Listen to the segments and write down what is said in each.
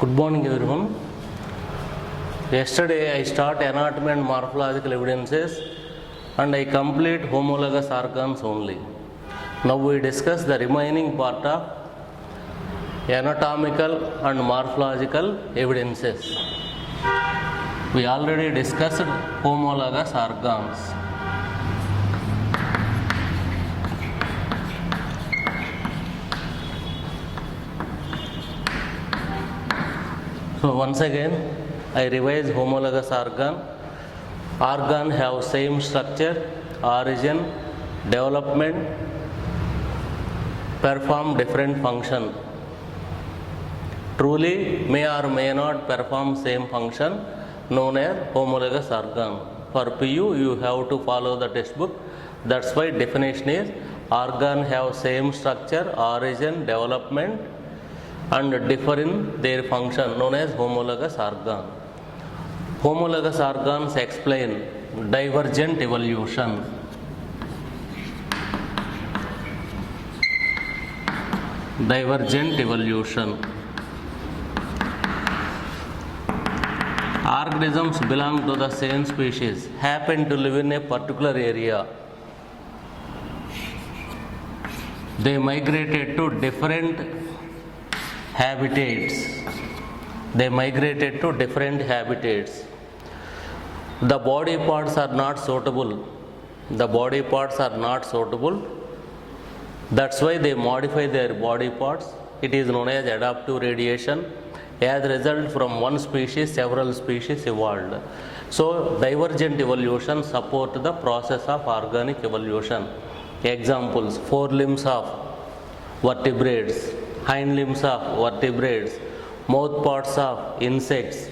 Good morning, everyone. Yesterday I start anatomy and morphological evidences and I complete homologous organs only. Now we discuss the remaining part of anatomical and morphological evidences. We already discussed homologous organs. So once again I revise homologous organ. Organ have same structure, origin, development, perform different function. Truly may or may not perform same function known as homologous organ. For PU you have to follow the textbook. That's why definition is organ have same structure, origin, development and differ in their function known as homologous organ. Homologous organs explain divergent evolution. Divergent evolution. Organisms belong to the same species, happen to live in a particular area. They migrated to different habitats. They migrated to different habitats. The body parts are not suitable. The body parts are not suitable. That's why they modify their body parts. It is known as adaptive radiation. As a result, from one species, several species evolved. So, divergent evolution support the process of organic evolution. Examples: forelimbs of vertebrates, hind limbs of vertebrates, mouth parts of insects.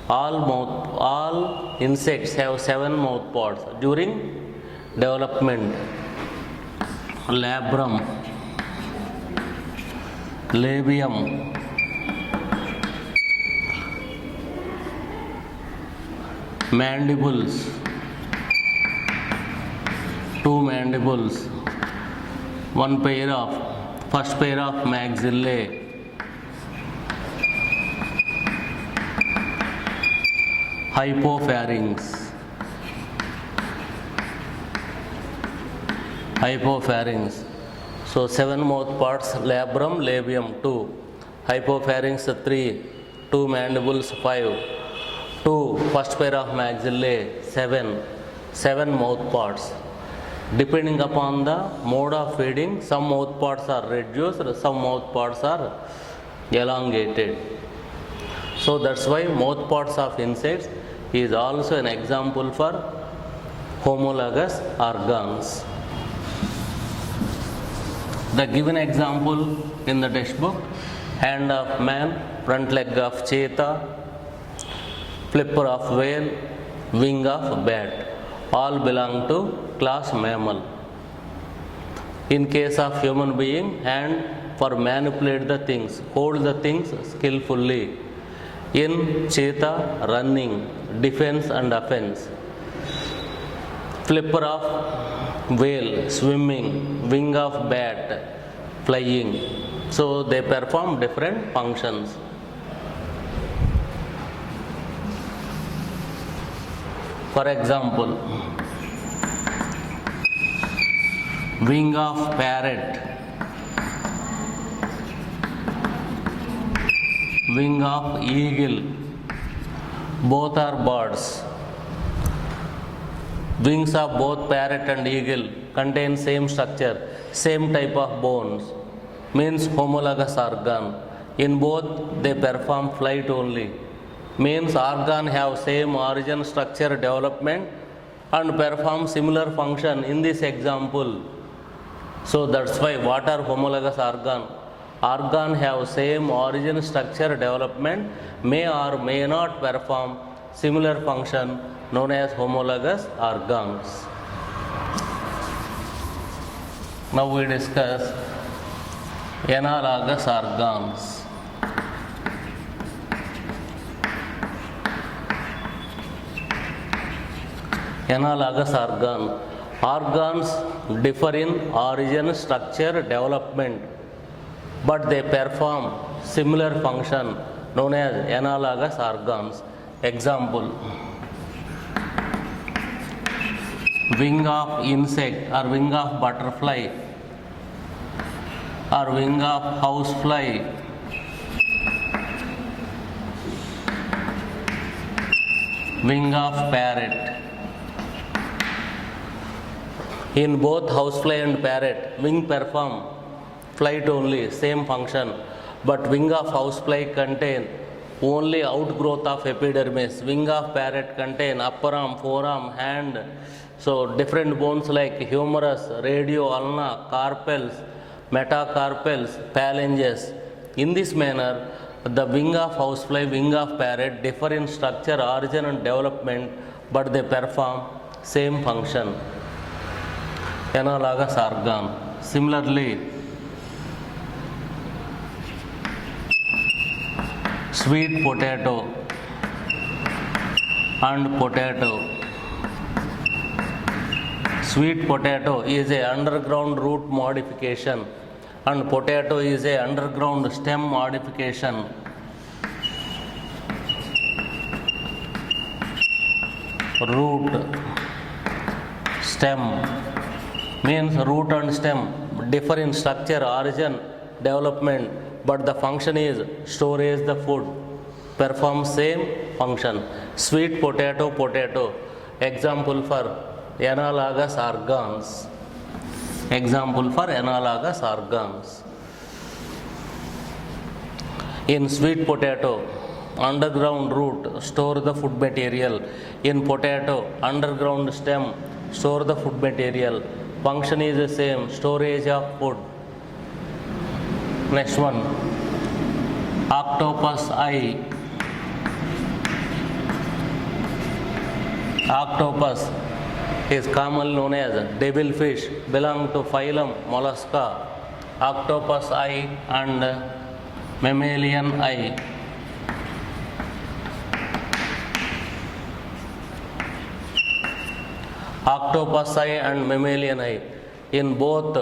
All insects have 7 mouth parts during development. Labrum, labium, mandibles, 2 mandibles, first pair of maxillae, hypopharynx. So 7 mouth parts: labrum, labium 2, hypopharynx 3, 2 mandibles 5, 2 first pair of maxillae 7 mouth parts. Depending upon the mode of feeding, some mouth parts are reduced, some mouth parts are elongated. So that's why mouth parts of insects is also an example for homologous organs. The given example in the textbook: hand of man, front leg of cheetah, flipper of whale, wing of bat, all belong to class mammal. In case of human being, hand for manipulate the things, hold the things skillfully. In cheetah, running, defense and offense. Flipper of whale, swimming, wing of bat, flying. So they perform different functions. For example, wing of parrot, wing of eagle, both are birds. Wings of both parrot and eagle contain same structure, same type of bones, means homologous organ. In both they perform flight only, means organ have same origin, structure, development and perform similar function in this example. So that's why what are homologous organ? Organ have same origin, structure, development, may or may not perform similar function known as homologous organs. Now we discuss analogous organs. Analogous organ. Organs differ in origin, structure, development, but they perform similar function known as analogous organs. Example: wing of insect or wing of butterfly or wing of housefly, wing of parrot. In both housefly and parrot, wing perform flight only, same function, but wing of housefly contain only outgrowth of epidermis. Wing of parrot contain upper arm, forearm, hand. So different bones like humerus, radio, ulna, carpels, metacarpals, phalanges. In this manner, the wing of housefly, wing of parrot differ in structure, origin and development, but they perform same function. Analogous organ. Similarly, sweet potato and potato. Sweet potato is a underground root modification and potato is a underground stem modification. Root, stem means root and stem differ in structure, origin, development, but the function is storage the food, perform same function. Sweet potato, potato. Example for analogous organs. Example for analogous organs. In sweet potato, underground root store the food material. In potato, underground stem store the food material. Function is the same, storage of food. Next one, octopus eye. Octopus is commonly known as devilfish, belong to phylum Mollusca. Octopus eye and mammalian eye. Octopus eye and mammalian eye. In both,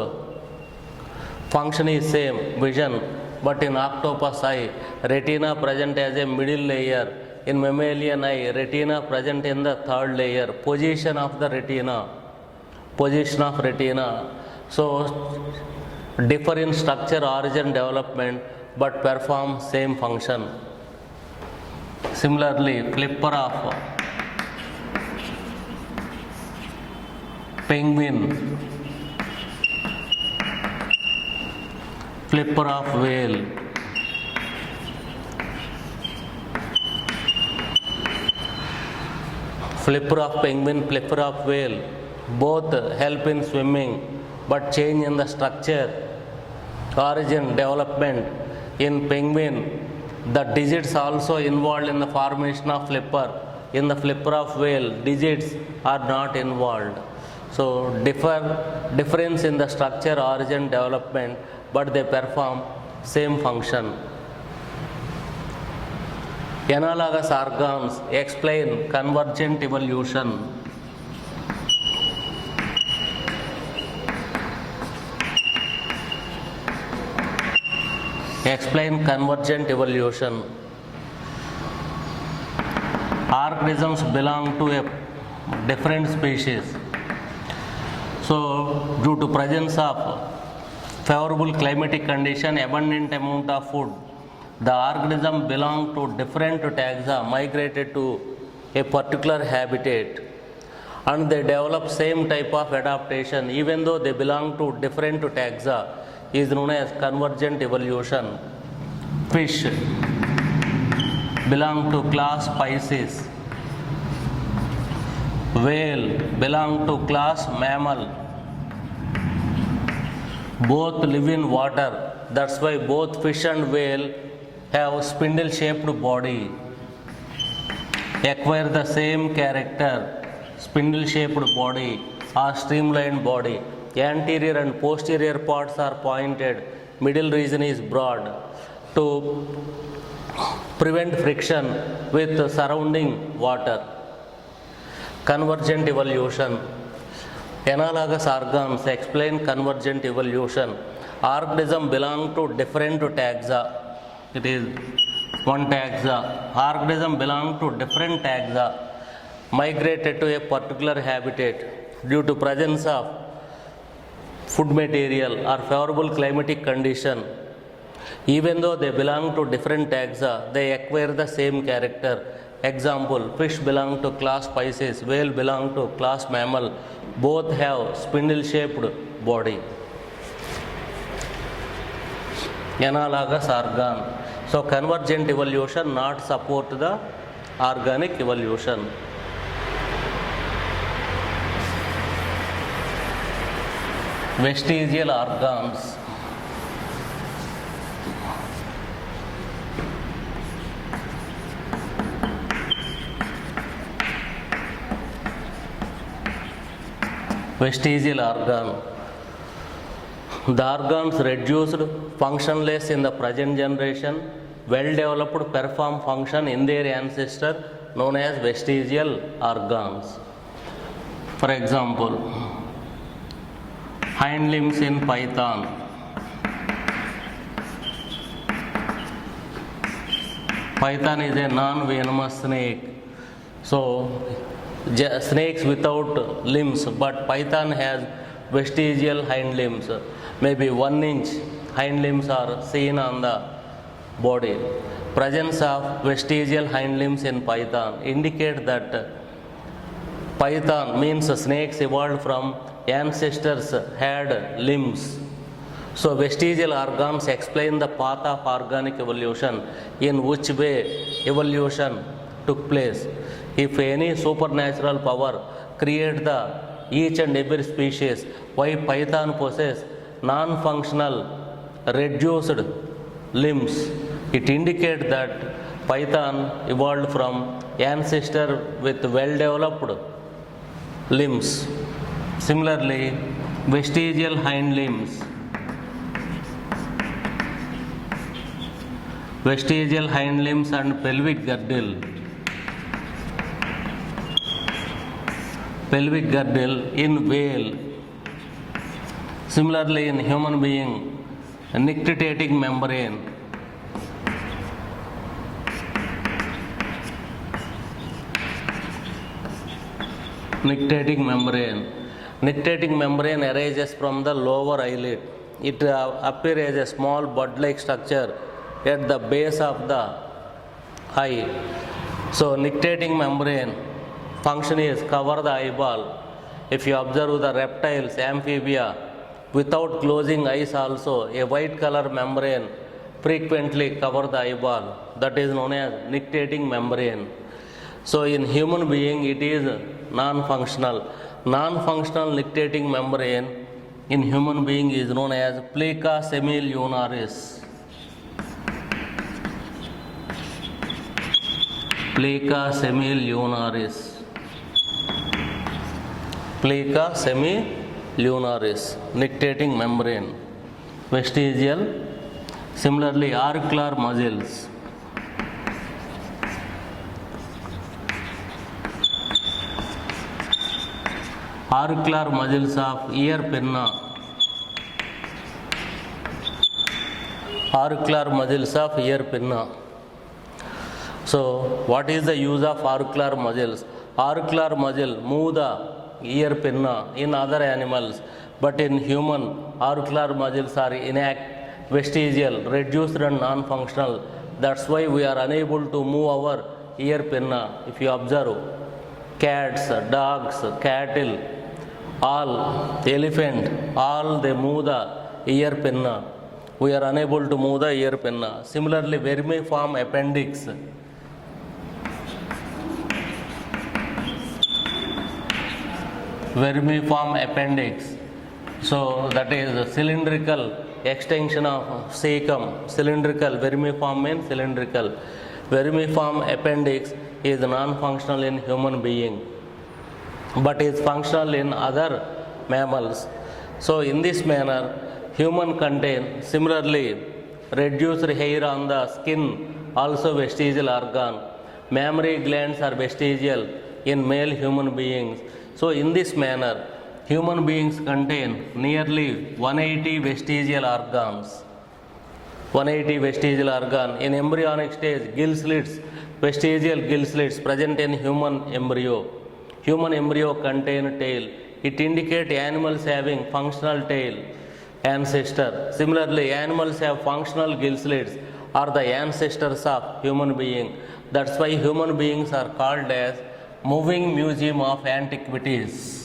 function is same, vision, but in octopus eye, retina present as a middle layer. In mammalian eye, retina present in the third layer. Position of the retina. Position of retina. So, differ in structure, origin, development, but perform same function. Similarly, flipper of penguin, flipper of whale, flipper of penguin, flipper of whale, both help in swimming but change in the structure, origin, development. In penguin, the digits also involved in the formation of flipper. In the flipper of whale, digits are not involved. So difference in the structure, origin, development, but they perform same function. Analogous organs explain convergent evolution. Explain convergent evolution. Organisms belong to a different species. So, due to presence of favorable climatic condition, abundant amount of food, the organism belong to different taxa, migrated to a particular habitat, and they develop same type of adaptation even though they belong to different taxa, is known as convergent evolution. Fish belong to class Pisces. Whale belong to class mammal. Both live in water. That's why both fish and whale have spindle shaped body. Acquire the same character, spindle shaped body or streamlined body. Anterior and posterior parts are pointed. Middle region is broad to prevent friction with surrounding water. Convergent evolution. Analogous organs explain convergent evolution. Organisms belong to different taxa. It is one taxa. Organism belong to different taxa, migrated to a particular habitat due to presence of food material or favorable climatic condition. Even though they belong to different taxa, they acquire the same character. Example, fish belong to class Pisces, whale belong to class mammal. Both have spindle-shaped body. Analogous organ. So convergent evolution not support the organic evolution. Vestigial organs. Vestigial organ. The organs reduced, functionless in the present generation, well developed perform function in their ancestor known as vestigial organs. For example, hind limbs in python. Python is a non-venomous snake. So snakes without limbs, but python has vestigial hind limbs. Maybe 1 inch hind limbs are seen on the body. Presence of vestigial hind limbs in python indicate that python means snakes evolved from ancestors had limbs. So vestigial organs explain the path of organic evolution, in which way evolution took place. If any supernatural power create the each and every species, why python possess non-functional reduced limbs? It indicates that python evolved from ancestor with well-developed limbs. Similarly, vestigial hind limbs. Vestigial hind limbs and pelvic girdle. Pelvic girdle in whale. Similarly, in human being, nictitating membrane. Nictitating membrane. Nictitating membrane arises from the lower eyelid. It appears as a small bud-like structure at the base of the eye. So, nictitating membrane function is cover the eyeball. If you observe the reptiles, amphibia, without closing eyes also, a white color membrane frequently cover the eyeball. That is known as nictitating membrane. So in human being it is non-functional. Non-functional nictitating membrane in human being is known as plica semilunaris. Plica semilunaris. Plica semilunaris, nictitating membrane, vestigial. Similarly, auricular muscles. Auricular muscles of ear pinna. Auricular muscles of ear pinna. So, what is the use of auricular muscles? Auricular muscle move the ear pinna in other animals, but in human, auricular muscles are intact, vestigial, reduced and non-functional. That's why we are unable to move our ear pinna. If you observe, cats, dogs, cattle, all, elephant, all they move the ear pinna. We are unable to move the ear pinna. Similarly, vermiform appendix. Vermiform appendix. So that is a cylindrical extension of cecum. Cylindrical, vermiform means cylindrical. Vermiform appendix is non-functional in human being, but is functional in other mammals. So in this manner, human contain similarly reduced hair on the skin, also vestigial organ. Mammary glands are vestigial in male human beings. So in this manner, human beings contain nearly 180 vestigial organs. 180 vestigial organ. In embryonic stage, gill slits, vestigial gill slits present in human embryo. Human embryo contain tail. It indicates animals having functional tail ancestor. Similarly, animals have functional gill slits are the ancestors of human being. That's why human beings are called as moving museum of antiquities.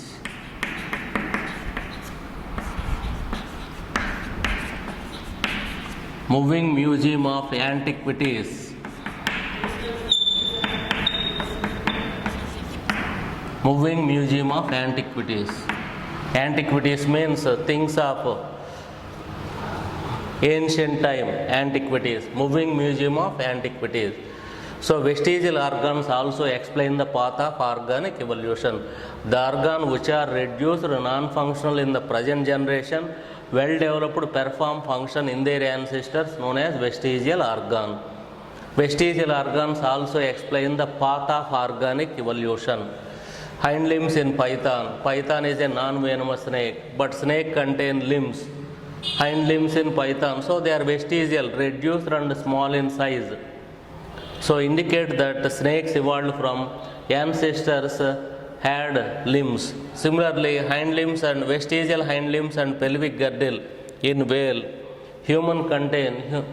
Moving museum of antiquities. Moving museum of antiquities. Antiquities means things of ancient time, antiquities. Moving museum of antiquities. So vestigial organs also explain the path of organic evolution. The organ which are reduced or non-functional in the present generation, well developed perform function in their ancestors known as vestigial organ. Vestigial organs also explain the path of organic evolution. Hind limbs in python. Python is a non-venomous snake, but snake contain limbs. Hind limbs in python, so they are vestigial, reduced and small in size. So indicate that snakes evolved from ancestors had limbs. Similarly, hind limbs and vestigial hind limbs and pelvic girdle in whale. Human contain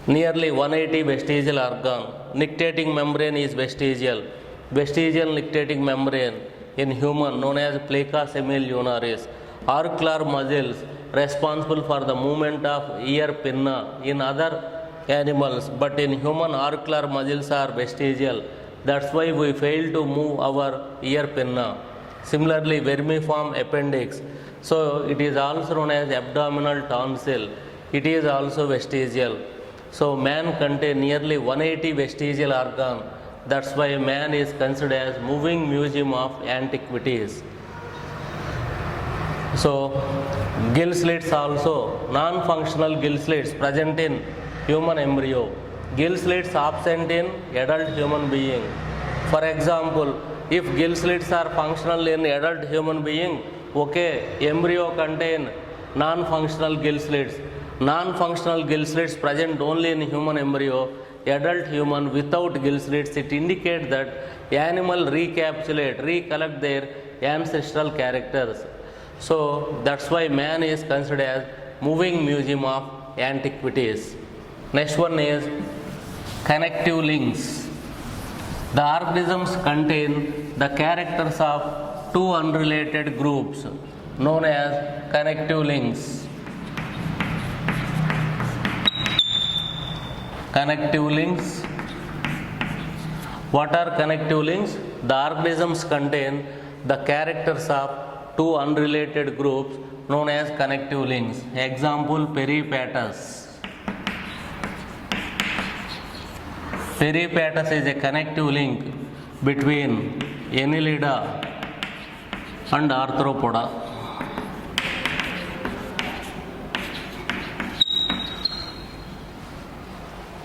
nearly 180 vestigial organ. Nictitating membrane is vestigial. Vestigial nictitating membrane in human known as plica semilunaris. Auricular muscles responsible for the movement of ear pinna in other animals, but in human auricular muscles are vestigial. That's why we fail to move our ear pinna. Similarly, vermiform appendix. So it is also known as abdominal tonsil. It is also vestigial. So man contains nearly 180 vestigial organ. That's why man is considered as moving museum of antiquities. So gill slits also, non-functional gill slits present in human embryo. Gill slits absent in adult human being. For example, if gill slits are functional in adult human being, okay, embryo contain non-functional gill slits. Non-functional gill slits present only in human embryo. Adult human without gill slits, it indicates that animal recollect their ancestral characters. So that's why man is considered as moving museum of antiquities. Next one is connective links. The organisms contain the characters of two unrelated groups known as connective links. Connective links. What are connective links? The organisms contain the characters of two unrelated groups known as connective links. Example, peripatus. Peripatus is a connective link between Annelida and Arthropoda.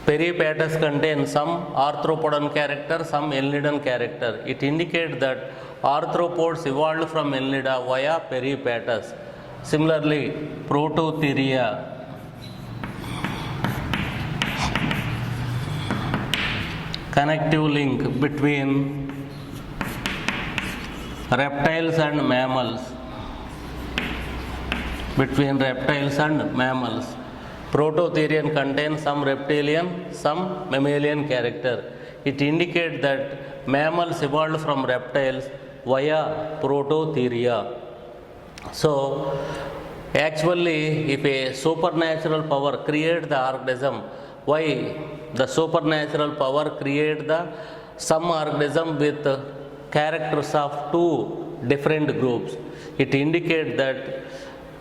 Peripatus contains some arthropodan character, some Annelidan character. It indicates that arthropods evolved from Annelida via peripatus. Similarly, Prototheria. Connective link between reptiles and mammals. Between reptiles and mammals. Prototherian contains some reptilian, some mammalian character. It indicates that mammals evolved from reptiles via Prototheria. So, actually, if a supernatural power creates the organism, why the supernatural power creates some organism with characters of two different groups? It indicates that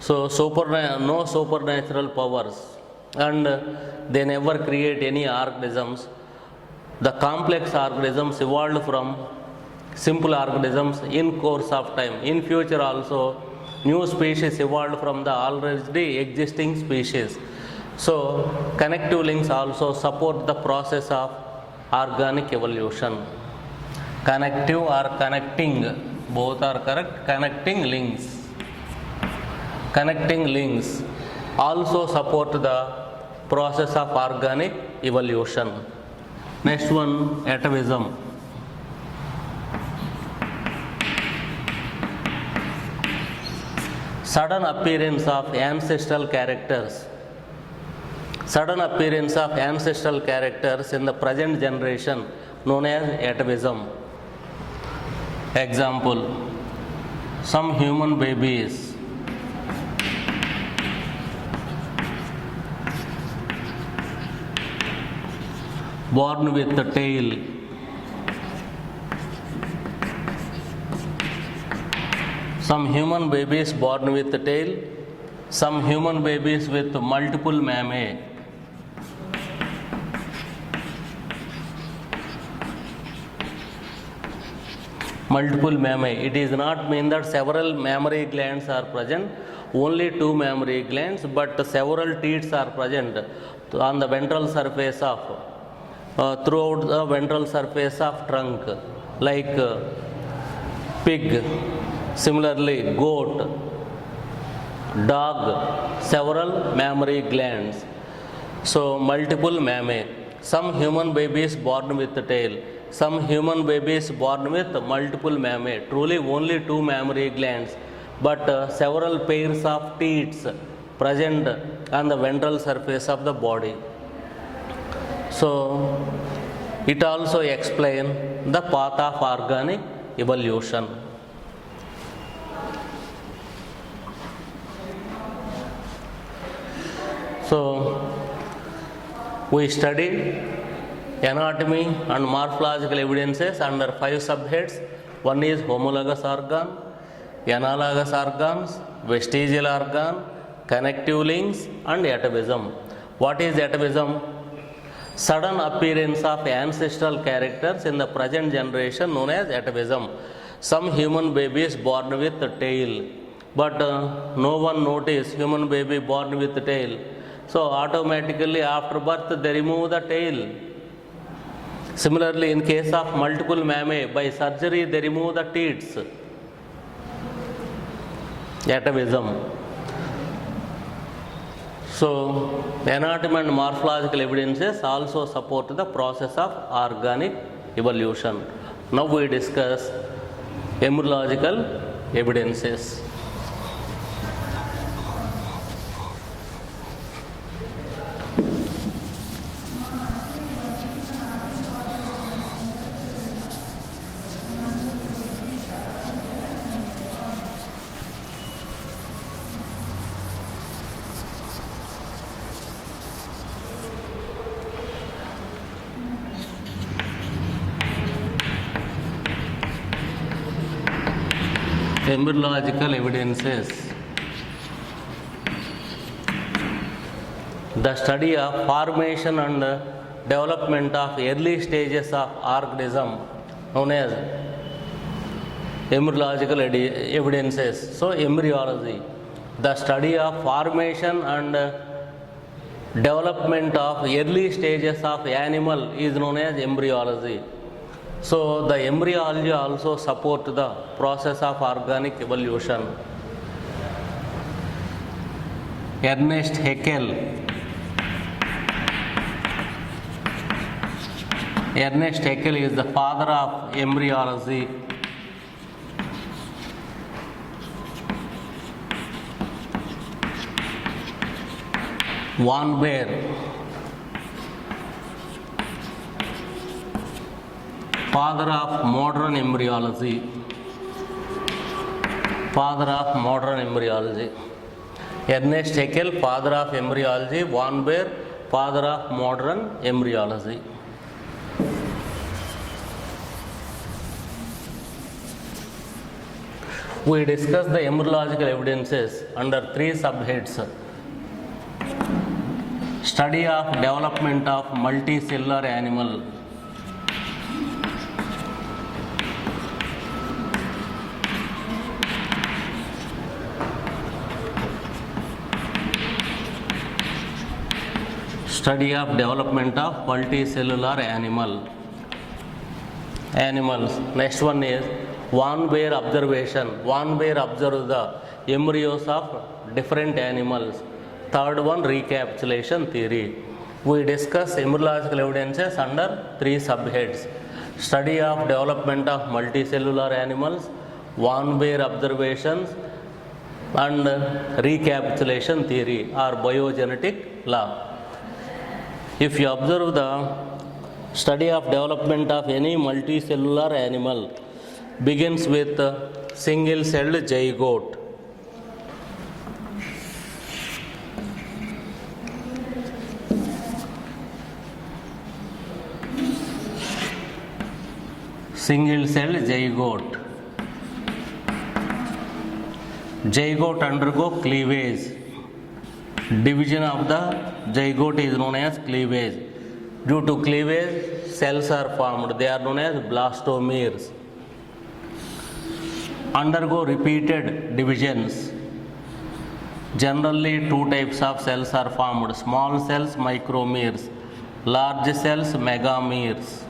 no supernatural powers, and they never create any organisms. The complex organisms evolved from simple organisms in course of time. In future also, new species evolved from the already existing species. So, connective links also support the process of organic evolution. Connective or connecting, both are correct. Connecting links. Connecting links also support the process of organic evolution. Next one, atavism. Sudden appearance of ancestral characters. Sudden appearance of ancestral characters in the present generation known as atavism. Example, some human babies born with the tail. Some human babies born with the tail, some human babies with multiple mammae. Multiple mammae. It is not mean that several mammary glands are present, only two mammary glands, but several teats are present on the ventral surface of, throughout the ventral surface of trunk, like pig, similarly goat, dog, several mammary glands. So multiple mammae. Some human babies born with the tail, some human babies born with multiple mammae, truly only two mammary glands, but several pairs of teats present on the ventral surface of the body. So it also explains the path of organic evolution. So we studied anatomy and morphological evidences under 5 subheads. One is homologous organ, analogous organs, vestigial organ, connective links, and atavism. What is atavism? Sudden appearance of ancestral characters in the present generation known as atavism. Some human babies born with the tail, but no one noticed human baby born with the tail. So automatically after birth they remove the tail. Similarly, in case of multiple mammae, by surgery they remove the teats. Atavism. So, anatomy and morphological evidences also support the process of organic evolution. Now we discuss embryological evidences. Embryological evidences. The study of formation and development of early stages of organism known as embryological evidences. So embryology, the study of formation and development of early stages of animal is known as embryology. So the embryology also support the process of organic evolution. Ernest Haeckel. Ernest Haeckel is the father of embryology. Von Baer, father of modern embryology. Father of modern embryology. Ernest Haeckel, father of embryology. Von Baer, father of modern embryology. We discuss the embryological evidences under 3 subheads. Study of development of multicellular animal. Study of development of multicellular animals. Next one is Von Baer observation. Von Baer observed the embryos of different animals. Third one, recapitulation theory. We discuss embryological evidences under three subheads: study of development of multicellular animals, Van Baer observations, and recapitulation theory or biogenetic law. If you observe the study of development of any multicellular animal begins with single-celled zygote. Single-celled zygote. Zygote undergo cleavage. Division of the zygote is known as cleavage. Due to cleavage, cells are formed. They are known as blastomeres. Undergo repeated divisions. Generally, two types of cells are formed: small cells, micromeres; large cells, megameres.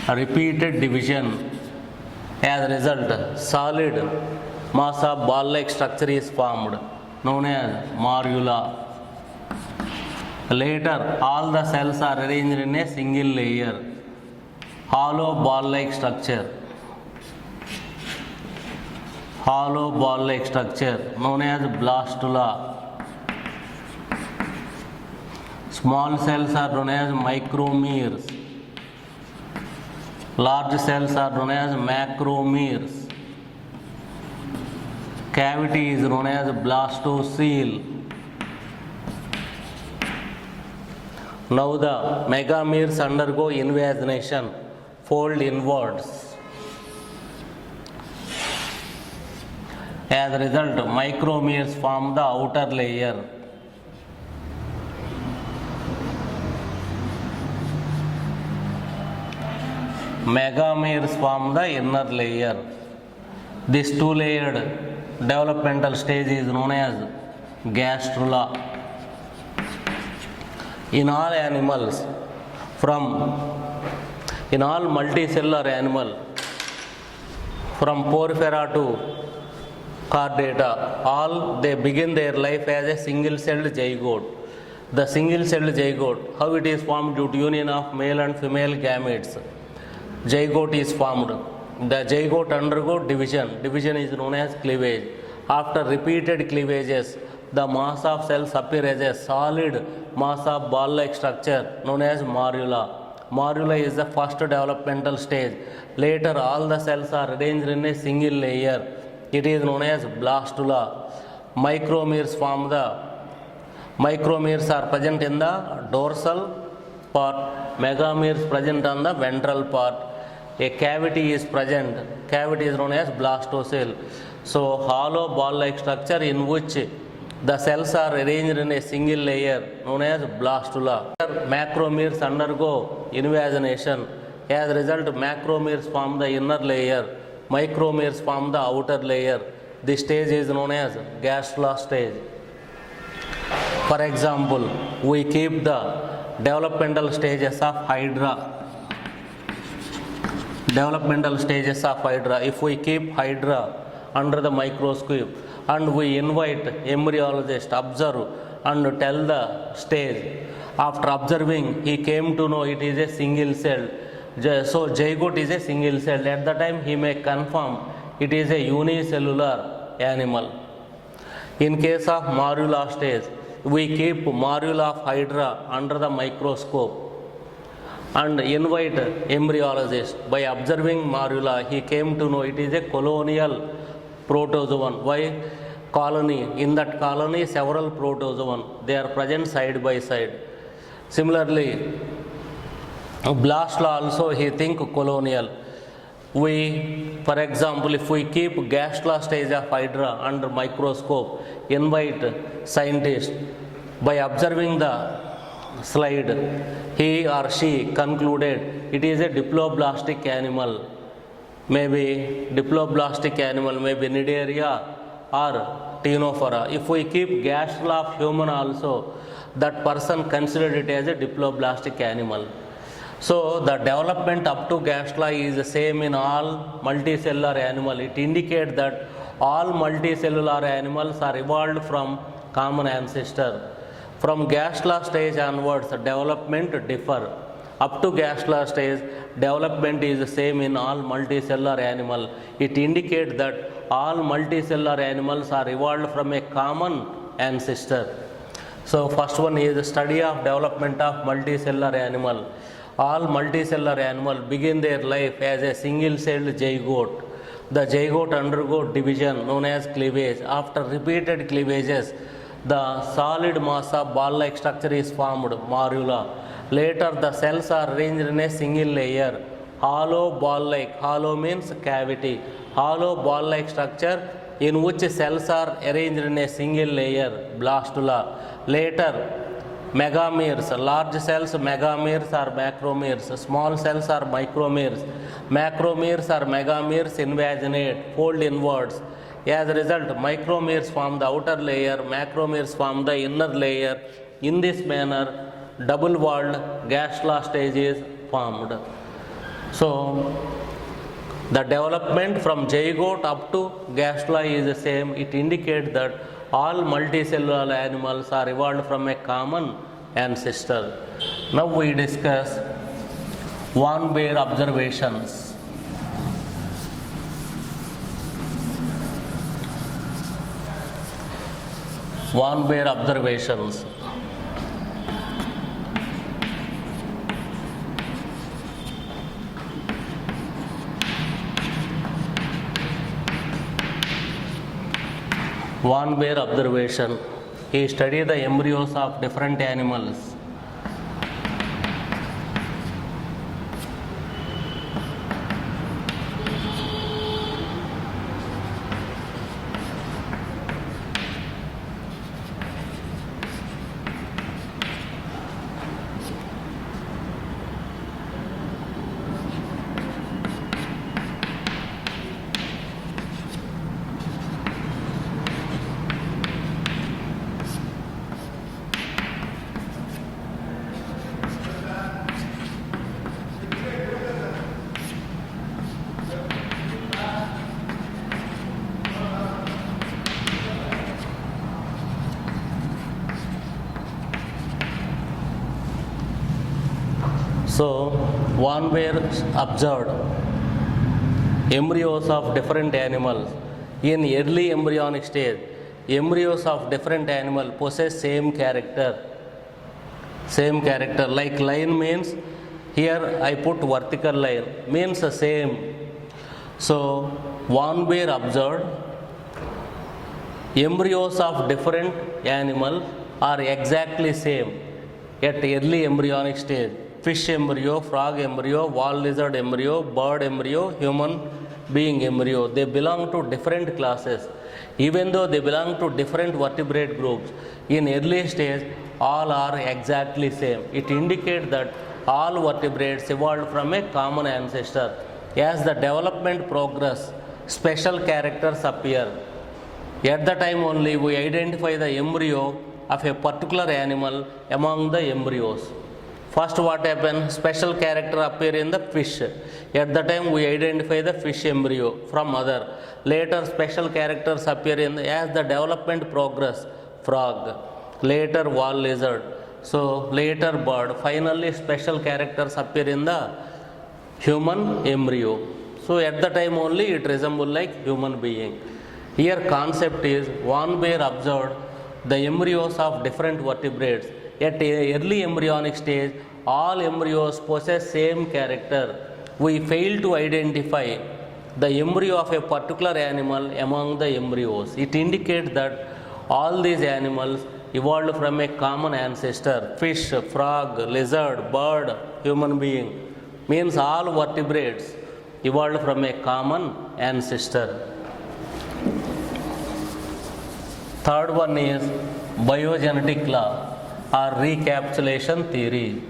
Repeated division. As a result, solid mass of ball-like structure is formed, known as morula. Later, all the cells are arranged in a single layer, hollow ball-like structure. Hollow ball-like structure, known as blastula. Small cells are known as micromeres. Large cells are known as macromeres. Cavity is known as blastocele. Now the megameres undergo invagination, fold inwards. As a result, micromeres form the outer layer. Megameres form the inner layer. This two-layered developmental stage is known as gastrula. In all animals, in all multicellular animal, from porifera to chordata, all they begin their life as a single-celled zygote. The single-celled zygote, how it is formed? Due to union of male and female gametes. Zygote is formed. The zygote undergo division. Division is known as cleavage. After repeated cleavages, the mass of cells appear as a solid mass of ball-like structure known as morula. Morula is the first developmental stage. Later, all the cells are arranged in a single layer. It is known as blastula. Micromeres are present in the dorsal part. Megameres present on the ventral part. A cavity is present. Cavity is known as blastocele. So, hollow ball-like structure in which the cells are arranged in a single layer known as blastula. Macromeres undergo invagination. As a result, macromeres form the inner layer. Micromeres form the outer layer. This stage is known as gastrula stage. For example, we keep the developmental stages of hydra. If we keep hydra under the microscope and we invite embryologist observe and tell the stage, after observing he came to know it is a single cell. So zygote is a single cell. At the time he may confirm it is a unicellular animal. In case of morula stage, we keep morula of hydra under the microscope and invite embryologist. By observing morula, he came to know it is a colonial protozoan. Why? Colony. In that colony, several protozoan. They are present side by side. Similarly, blastula also he think colonial. For example, if we keep gastrula stage of hydra under microscope, invite scientist. By observing the slide, he or she concluded it is a diploblastic animal. Maybe Cnidaria or Ctenophora. If we keep gastrula of human also, that person considered it as a diploblastic animal. So the development up to gastrula is the same in all multicellular animal. It indicates that all multicellular animals are evolved from common ancestor. From gastrula stage onwards, development differ. Up to gastrula stage, development is the same in all multicellular animal. It indicates that all multicellular animals are evolved from a common ancestor. So first one is the study of development of multicellular animal. All multicellular animals begin their life as a single-celled zygote. The zygote undergo division known as cleavage. After repeated cleavages, the solid mass of ball-like structure is formed, morula. Later, the cells are arranged in a single layer, hollow ball-like. Hollow means cavity. Hollow ball-like structure in which cells are arranged in a single layer, blastula. Later, megameres, large cells, megameres or macromeres, small cells are micromeres. Macromeres or megameres invaginate, fold inwards. As a result, micromeres form the outer layer, macromeres form the inner layer. In this manner, double-walled gastrula stage is formed. So, the development from zygote up to gastrula is the same. It indicates that all multicellular animals are evolved from a common ancestor. Now we discuss Van Baer observations. Van Baer observations. Van Baer observation. He studied the embryos of different animals. So, Van Baer observed embryos of different animals. In early embryonic stage, embryos of different animals possess same character. Same character. Like line means, here I put vertical line, means the same. So, Van Baer observed embryos of different animals are exactly same at early embryonic stage. Fish embryo, frog embryo, wall lizard embryo, bird embryo, human being embryo. They belong to different classes. Even though they belong to different vertebrate groups, in early stage, all are exactly same. It indicates that all vertebrates evolved from a common ancestor. As the development progress, special characters appear. At the time only, we identify the embryo of a particular animal among the embryos. First what happened? Special character appear in the fish. At the time we identify the fish embryo from other. Later special characters appear in as the development progress, frog. Later wall lizard. So later bird. Finally special characters appear in the human embryo. So at the time only it resembles like human being. Here concept is Van Baer observed the embryos of different vertebrates. At early embryonic stage, all embryos possess same character. We fail to identify the embryo of a particular animal among the embryos. It indicates that all these animals evolved from a common ancestor. Fish, frog, lizard, bird, human being. Means all vertebrates evolved from a common ancestor. Third one is biogenetic law or recapitulation theory.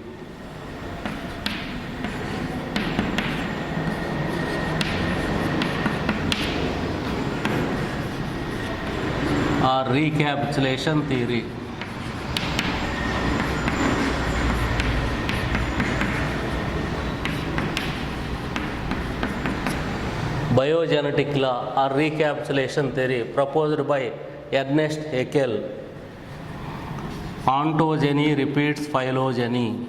Or recapitulation theory. Biogenetic law or recapitulation theory proposed by Ernest Haeckel. Ontogeny repeats phylogeny.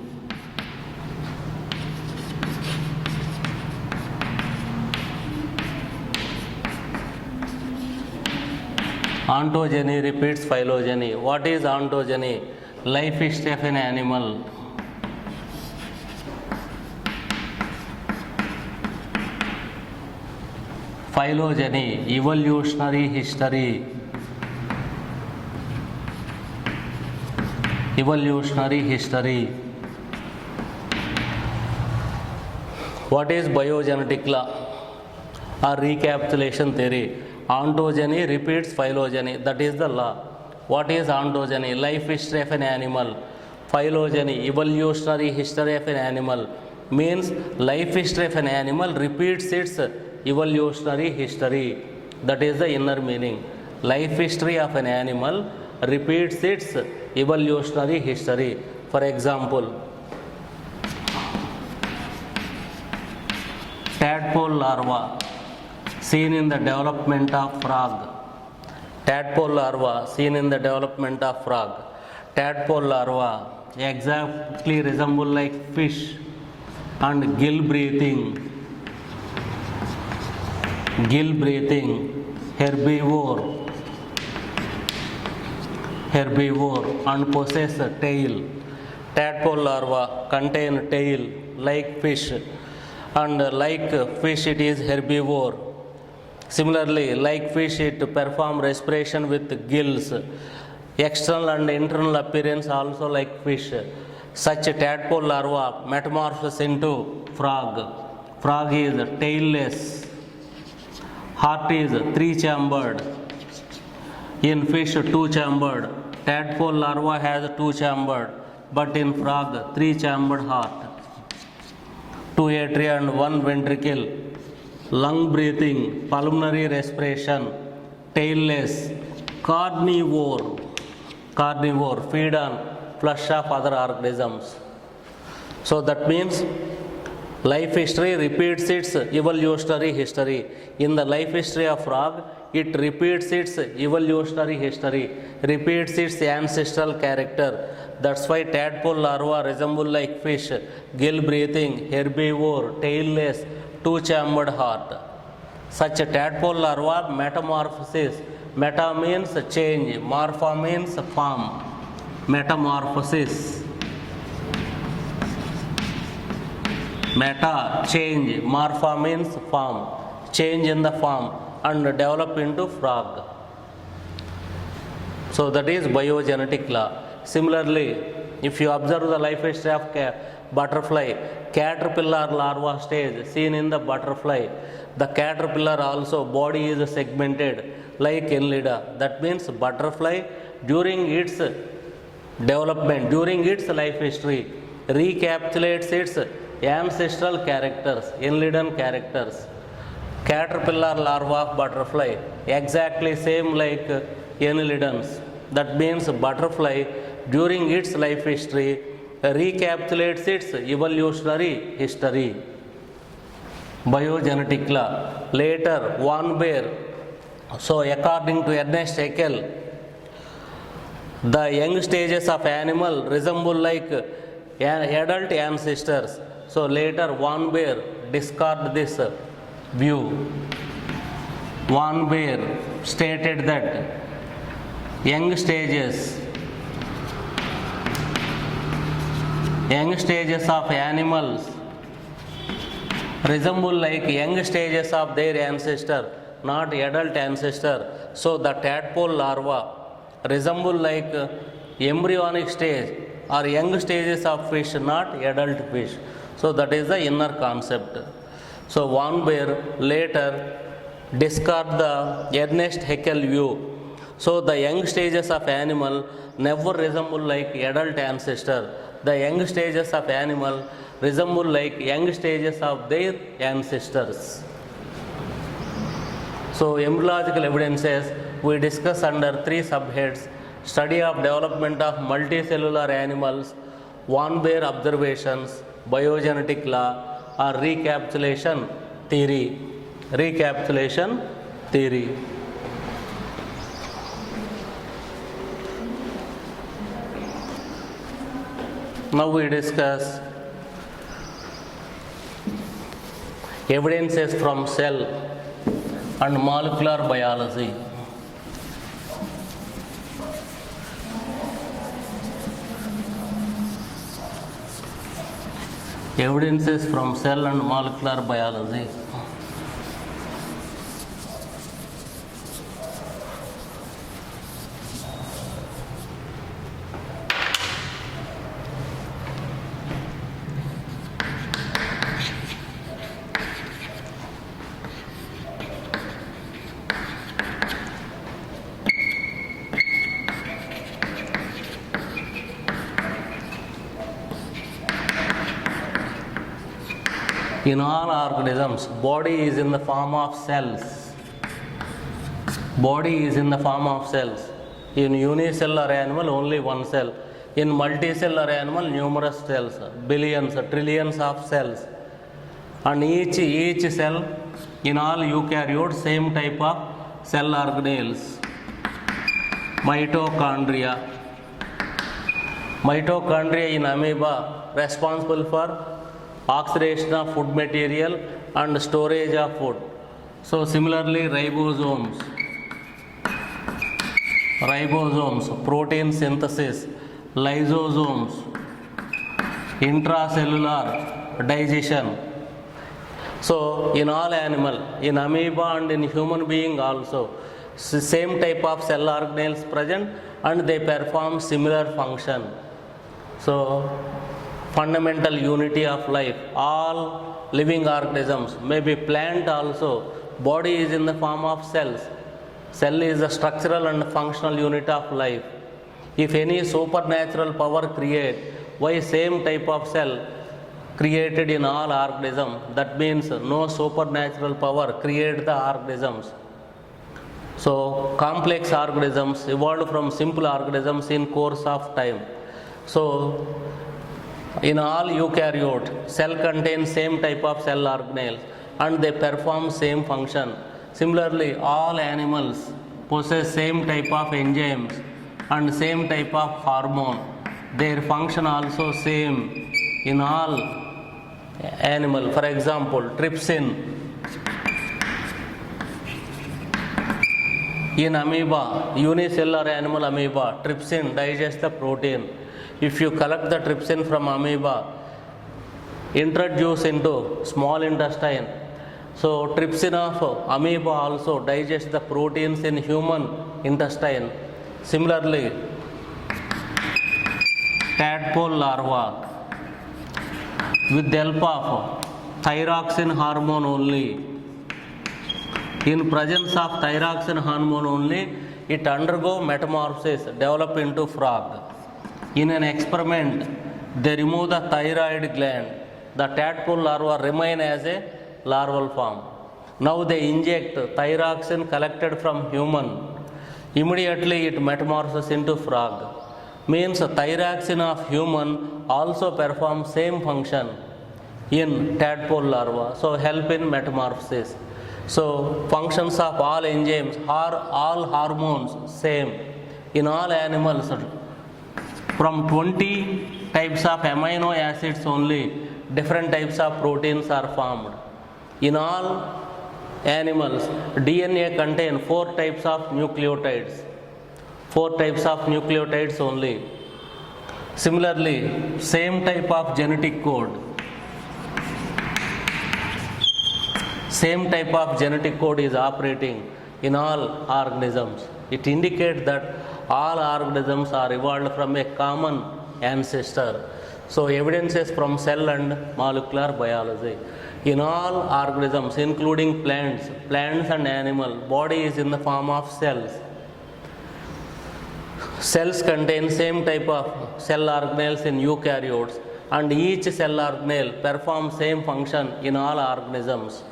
Ontogeny repeats phylogeny. What is ontogeny? Life history of an animal. Phylogeny, evolutionary history. Evolutionary history. What is biogenetic law or recapitulation theory? Ontogeny repeats phylogeny. That is the law. What is ontogeny? Life history of an animal. Phylogeny, evolutionary history of an animal, means life history of an animal repeats its evolutionary history. That is the inner meaning. Life history of an animal repeats its evolutionary history. For example, tadpole larva seen in the development of frog. Tadpole larva seen in the development of frog. Tadpole larva exactly resemble like fish and gill breathing, herbivore and possess a tail. Tadpole larva contain tail like fish, and like fish it is herbivore. Similarly, like fish it perform respiration with gills. External and internal appearance also like fish. Such a tadpole larva metamorphoses into frog. Frog is tailless. Heart is three-chambered. In fish, two-chambered. Tadpole larva has two-chambered, but in frog, three-chambered heart. Two atria and one ventricle. Lung breathing, pulmonary respiration, tailless, carnivore, feed on flesh of other organisms. So that means life history repeats its evolutionary history. In the life history of frog, it repeats its evolutionary history, repeats its ancestral character. That's why tadpole larva resemble like fish, gill breathing, herbivore, tailless, two-chambered heart. Such a tadpole larva metamorphosis. Meta means change, morpha means form. Metamorphosis. Meta, change, morpha means form, change in the form and develop into frog. So that is biogenetic law. Similarly, if you observe the life history of butterfly, caterpillar larva stage seen in the butterfly, the caterpillar also body is segmented like Annelida. That means butterfly during its development, during its life history, recapitulates its ancestral characters, Annelidan characters. Caterpillar larva of butterfly exactly same like Annelidans. That means butterfly during its life history recapitulates its evolutionary history. Biogenetic law. Later, Von Baer. So, according to Ernest Haeckel, the young stages of animal resemble like adult ancestors. So, later Von Baer discarded this view. Von Baer stated that young stages of animals resemble like young stages of their ancestor, not adult ancestor. So the tadpole larva resemble like embryonic stage or young stages of fish, not adult fish. So that is the inner concept. So Von Baer later discard the Ernest Haeckel view. So the young stages of animal never resemble like adult ancestor. The young stages of animal resemble like young stages of their ancestors. So embryological evidences we discuss under three subheads: study of development of multicellular animals, Von Baer observations, biogenetic law or recapitulation theory. recapitulation theory. Now we discuss evidences from cell and molecular biology. Evidences from cell and molecular biology. In all organisms, body is in the form of cells. Body is in the form of cells. In unicellular animal, only one cell. In multicellular animal, numerous cells, billions, trillions of cells. And each cell, in all eukaryotes, same type of cell organelles. Mitochondria. Mitochondria in amoeba responsible for oxidation of food material and storage of food. So similarly ribosomes, protein synthesis, lysosomes, intracellular digestion. So in all animal, in amoeba and in human being also, same type of cell organelles present and they perform similar function. So fundamental unity of life, all living organisms, maybe plant also, body is in the form of cells. Cell is a structural and functional unit of life. If any supernatural power create, why same type of cell created in all organisms? That means no supernatural power create the organisms. So complex organisms evolved from simple organisms in course of time. So in all eukaryote, cell contains same type of cell organelles and they perform same function. Similarly, all animals possess same type of enzymes and same type of hormone. Their function also same in all animal. For example, trypsin. In amoeba, unicellular animal amoeba, trypsin digests the protein. If you collect the trypsin from amoeba, introduce into small intestine, so trypsin of amoeba also digests the proteins in human intestine. Similarly, tadpole larva, with the help of thyroxine hormone only, in presence of thyroxine hormone only, it undergo metamorphosis, develop into frog. In an experiment, they remove the thyroid gland. The tadpole larva remain as a larval form. Now they inject thyroxine collected from human. Immediately it metamorphoses into frog. Means thyroxine of human also performs same function in tadpole larva. So help in metamorphosis. So functions of all enzymes, all hormones same in all animals. From 20 types of amino acids only, different types of proteins are formed. In all animals, DNA contains 4 types of nucleotides. 4 types of nucleotides only. Similarly, same type of genetic code. Same type of genetic code is operating in all organisms. It indicates that all organisms are evolved from a common ancestor. So evidences from cell and molecular biology. In all organisms, including plants and animal, body is in the form of cells. Cells contain same type of cell organelles in eukaryotes, and each cell organelle performs same function in all organisms.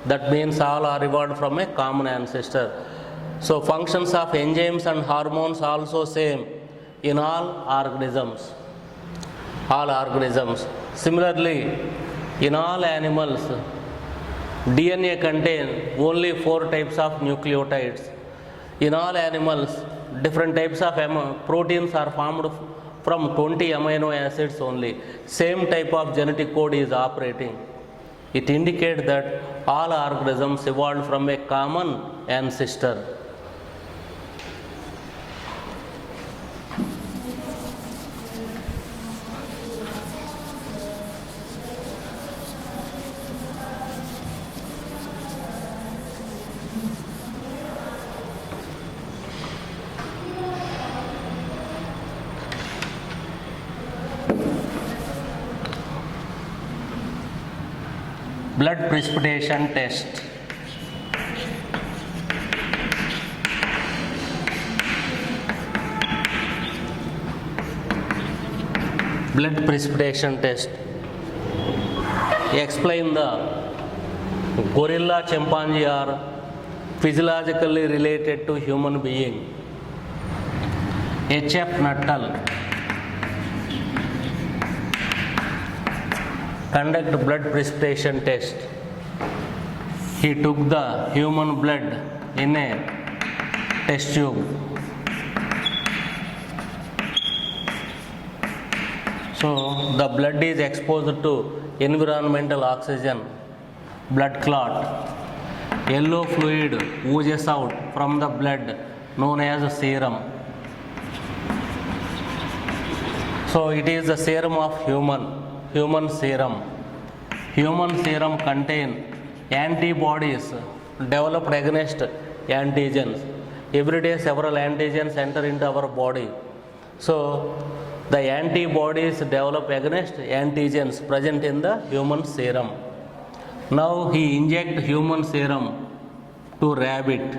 That means all are evolved from a common ancestor. So functions of enzymes and hormones also same in all organisms. All organisms. Similarly, in all animals, DNA contain only 4 types of nucleotides. In all animals, different types of proteins are formed from 20 amino acids only. Same type of genetic code is operating. It indicates that all organisms evolved from a common ancestor. Blood precipitation test. Blood precipitation test. Explain the gorilla, chimpanzee are physiologically related to human being. H.F. Nuttall conduct blood precipitation test. He took the human blood in a test tube. So the blood is exposed to environmental oxygen, blood clot. Yellow fluid oozes out from the blood known as serum. So it is the serum of human serum. Human serum contain antibodies developed against antigens. Every day several antigens enter into our body. So the antibodies develop against antigens present in the human serum. Now he inject human serum to rabbit.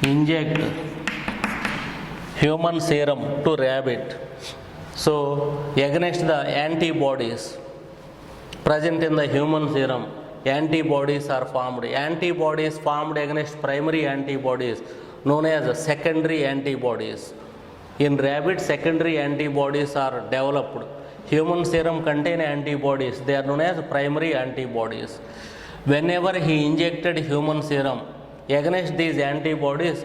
Inject human serum to rabbit. So against the antibodies present in the human serum, antibodies are formed. Antibodies formed against primary antibodies known as secondary antibodies. In rabbit, secondary antibodies are developed. Human serum contain antibodies. They are known as primary antibodies. Whenever he injected human serum against these antibodies,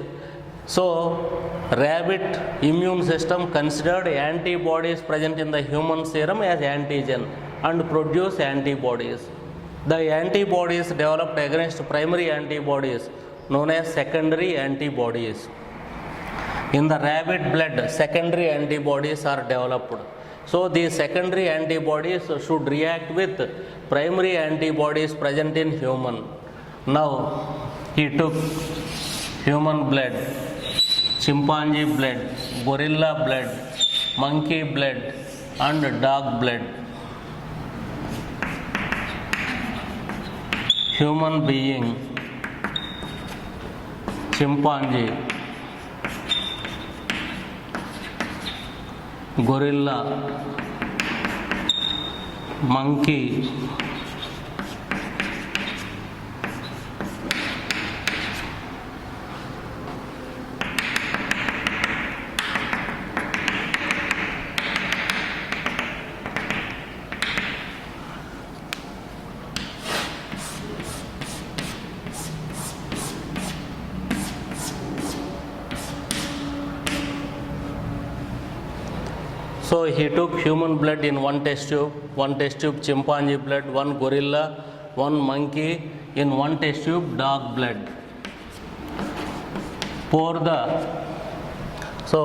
so rabbit immune system considered antibodies present in the human serum as antigen and produce antibodies. The antibodies developed against primary antibodies known as secondary antibodies. In the rabbit blood, secondary antibodies are developed. So these secondary antibodies should react with primary antibodies present in human. Now he took human blood, chimpanzee blood, gorilla blood, monkey blood and dog blood. Human being, chimpanzee, gorilla, monkey, so he took human blood in one test tube chimpanzee blood, one gorilla, one monkey, in one test tube dog blood. So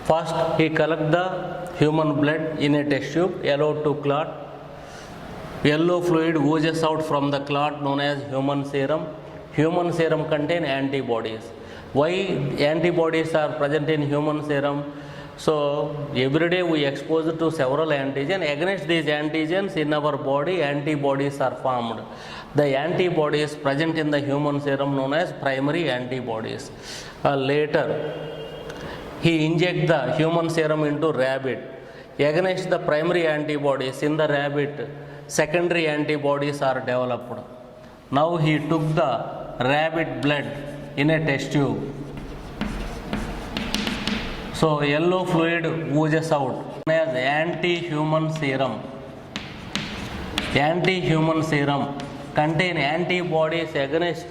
first he collect the human blood in a test tube, allowed to clot. Yellow fluid oozes out from the clot known as human serum. Human serum contain antibodies. Why antibodies are present in human serum? So every day we expose to several antigens. Against these antigens in our body, antibodies are formed. The antibodies present in the human serum known as primary antibodies. Later, he inject the human serum into rabbit. Against the primary antibodies in the rabbit, secondary antibodies are developed. Now he took the rabbit blood in a test tube. So yellow fluid oozes out as anti-human serum. Anti-human serum contain antibodies against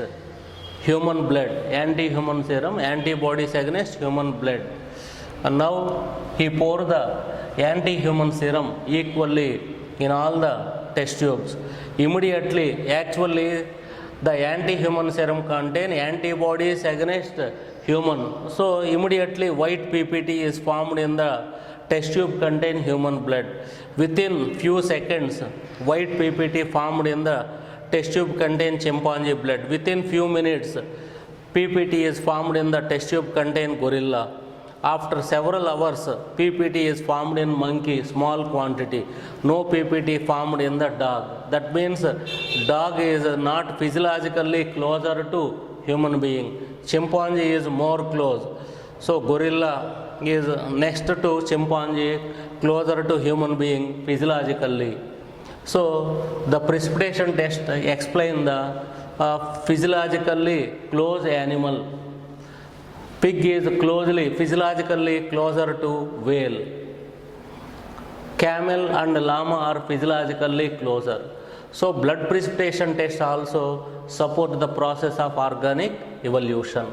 human blood. Anti-human serum, antibodies against human blood. And now he pour the anti-human serum equally in all the test tubes. Immediately, actually, the anti-human serum contain antibodies against human. So immediately white PPT is formed in the test tube contain human blood. Within few seconds, white PPT formed in the test tube contain chimpanzee blood. Within few minutes, PPT is formed in the test tube contain gorilla. After several hours, PPT is formed in monkey, small quantity. No PPT formed in the dog. That means dog is not physiologically closer to human being. Chimpanzee is more close. So gorilla is next to chimpanzee, closer to human being physiologically. So the precipitation test explain the physiologically close animal. Pig is physiologically closer to whale. Camel and llama are physiologically closer. So blood precipitation test also support the process of organic evolution.